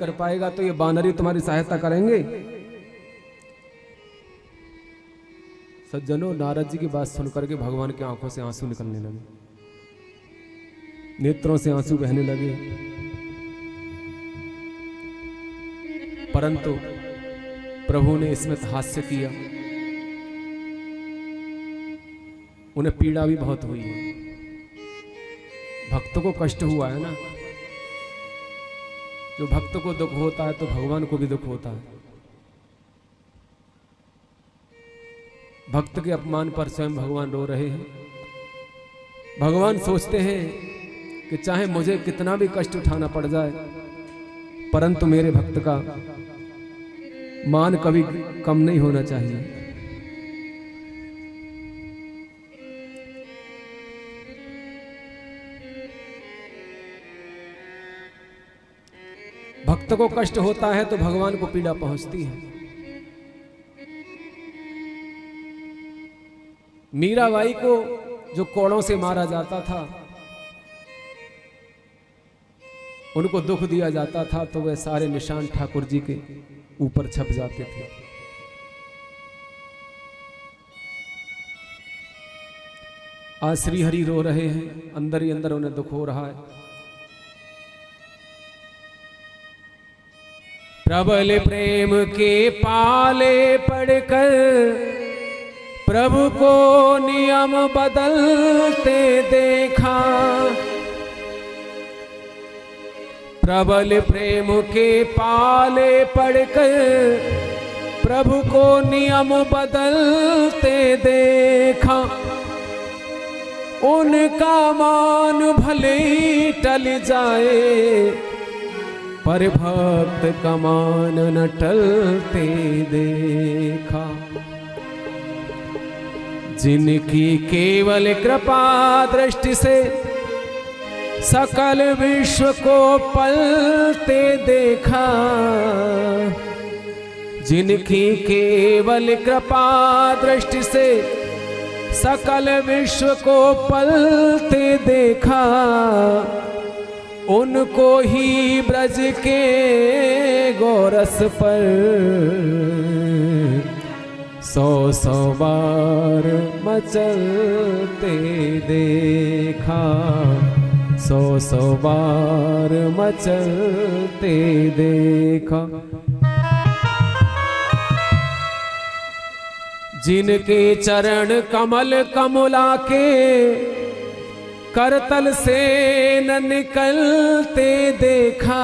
कर पाएगा तो ये बानरी तुम्हारी सहायता करेंगे। सज्जनों, नारद जी की बात सुनकर के भगवान की आंखों से आंसू निकलने लगे, नेत्रों से आंसू बहने लगे। परंतु प्रभु ने इसमें हास्य किया। उन्हें पीड़ा भी बहुत हुई है, भक्त को कष्ट हुआ है ना। जो भक्त को दुख होता है तो भगवान को भी दुख होता है। भक्त के अपमान पर स्वयं भगवान रो रहे हैं। भगवान सोचते हैं कि चाहे मुझे कितना भी कष्ट उठाना पड़ जाए, परंतु मेरे भक्त का मान कभी कम नहीं होना चाहिए। भक्त को कष्ट होता है तो भगवान को पीड़ा पहुंचती है। मीराबाई को जो कोड़ों से मारा जाता था, उनको दुख दिया जाता था, तो वह सारे निशान ठाकुर जी के ऊपर छप जाते थे। आज श्री हरि रो रहे हैं, अंदर ही अंदर उन्हें दुख हो रहा है। प्रबल प्रेम के पाले पड़कर प्रभु को नियम बदलते देखा। प्रबल प्रेम के पाले पड़कर प्रभु को नियम बदलते देखा। उनका मान भले ही टल जाए, पर भक्त का मान न टलते देखा। जिनकी केवल कृपा दृष्टि से सकल विश्व को पलते देखा। जिनकी केवल कृपा दृष्टि से सकल विश्व को पलते देखा। उनको ही ब्रज के गोरस पर 100 बार मचलते देखा। 100 बार मचलते देखा। जिनके चरण कमल कमला के करतल से न निकलते देखा।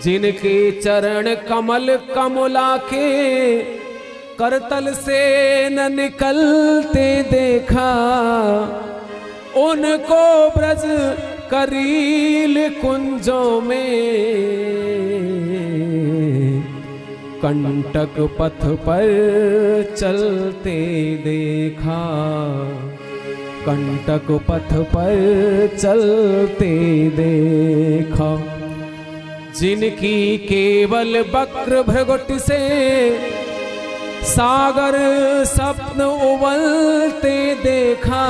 जिनके चरण कमल कमला के करतल से न निकलते देखा। उनको ब्रज करील कुंजों में कंटक पथ पर चलते देखा। कंटक पथ पर चलते देखा। जिनकी केवल वक्र भ्रगुट से सागर स्वप्न उबलते देखा।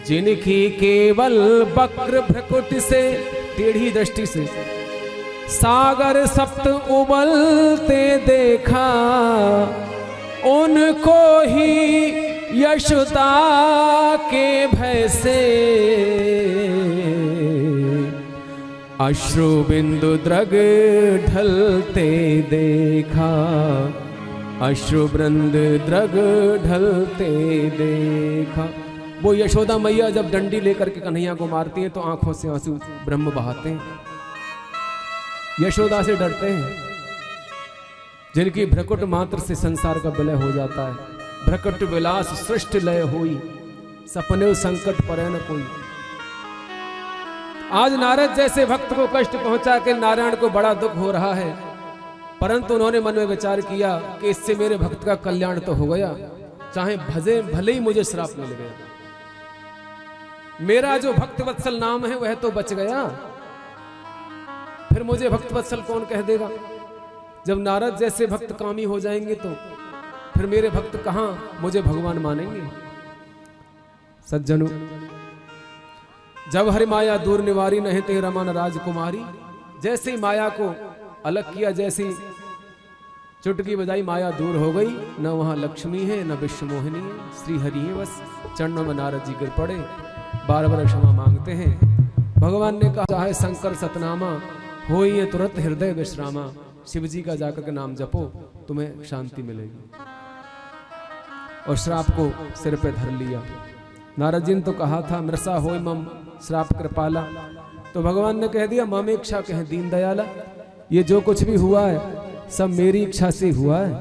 जिनकी केवल वक्र भ्रगुट से टेढ़ी दृष्टि से सागर सप्त उबलते देखा। उनको ही यशोदा के भय से अश्रु बिंदु द्रग ढलते देखा। अश्रु बिंदु द्रग ढलते देखा। वो यशोदा मैया जब डंडी लेकर के कन्हैया को मारती है तो आंखों से आंसू ब्रह्म बहाते हैं। यशोदा से डरते हैं। जिनकी भ्रकुट मात्र से संसार का विलय हो जाता है। भ्रकुट विलास सृष्टि लय होई, सपने संकट परे न कोई। आज नारद जैसे भक्त को कष्ट पहुंचा के नारायण को बड़ा दुख हो रहा है, परंतु उन्होंने मन में विचार किया कि इससे मेरे भक्त का कल्याण तो हो गया, चाहे भले ही मुझे श्राप मिल गया। मेरा जो भक्त वत्सल नाम है वह तो बच गया, फिर मुझे भक्त वत्सल कौन कह देगा। जब नारद जैसे भक्त कामी हो जाएंगे तो फिर मेरे भक्त कहां मुझे भगवान मानेंगे। सज्जनों, जब हरि माया दूर निवारी नहीं ते रमन राजकुमारी। जैसे ही माया को अलग किया, जैसी चुटकी बजाई माया दूर हो गई, न वहां लक्ष्मी है न विश्व मोहिनी है, श्री हरि है बस। चरणों में नारद जी गिर पड़े, बार बार क्षमा मांगते हैं। भगवान ने कहा चाहे शंकर सतनामा हो ये तुरंत हृदय विश्रामा। शिव जी का जाकर के नाम जपो, तुम्हें शांति मिलेगी। और श्राप को सिर पे धर लिया। नारद जी ने तो कहा था मृषा होय मम श्राप कृपाला, तो भगवान ने कह दिया मम इच्छा कह दीन दयाला। ये जो कुछ भी हुआ है सब मेरी इच्छा से हुआ है।